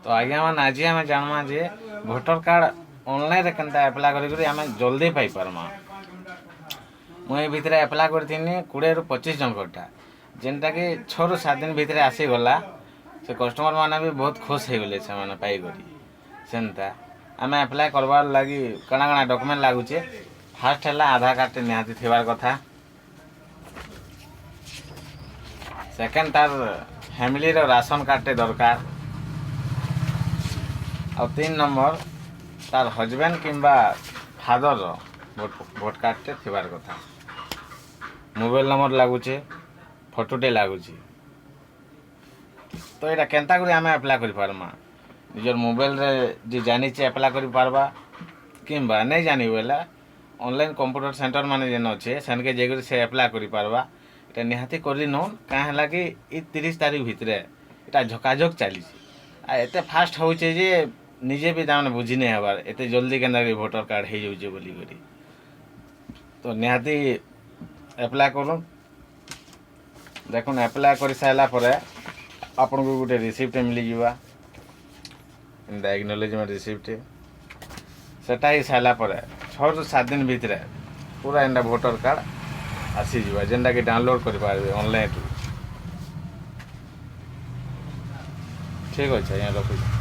तो आज्ञा मैंने आज आम जानमा जे भोटर कार्ड ऑनलाइन केनता एप्लाय करी आम जल्दी पाई पार्मा। मुझे भितर एप्लाय करी 20 ରୁ 25 जनकटा जेनटा कि 6 ରୁ 7 दिन भितर आसीगला। से कस्टमर मैंने भी बहुत खुश हो गले से पाइकरी सेनता आम एप्लाय करवार लगी कଣା कଣା डॉक्यूमेंट लगुचे। फास्ट है आधार कार्ड निहाती थिबार कथा। सेकेंड तार फैमिली राशन कार्ड दरकार। और 3 नंबर तार हजबैंड किंबा फादर भोट कार्ड थिबार कथा। मोबाइल नंबर लगुचे फोटोटे लगुचे। तो यहाँ केनता करी आम एप्लाय कर पार्मा निजर मोबाइल रे जी जानी एप्लाय कर पार्बा किंबा नहीं जानी बोला ऑनलाइन कंप्यूटर सेंटर माने जेन अच्छे सेनके जाकर से एप्लाय कर पार्बा। ये निहाती कर नौन क्या कि 30 तारीख भितर यहाँ झकाझक चली एत फास्ट होचे जे निजे भी ताने बुझी नहीं हबार एत जल्दी के भोटर कार्ड हो जाऊे बोली करी। तो निहाती एप्लाय करूँ देखुन एप्लाय कर सारा पर आपन को गोटे रिसिप्ट मिल जावा एक्नॉलेजमेंट रिसिप्ट सेटा ही सारा पर 6 ରୁ 7 दिन भितर पूरा एंडा भोटर कार्ड आसीजा जेनटा कि डाउनलोड कर पारे ऑनलाइन। ठीक अच्छे यहाँ रखुछ।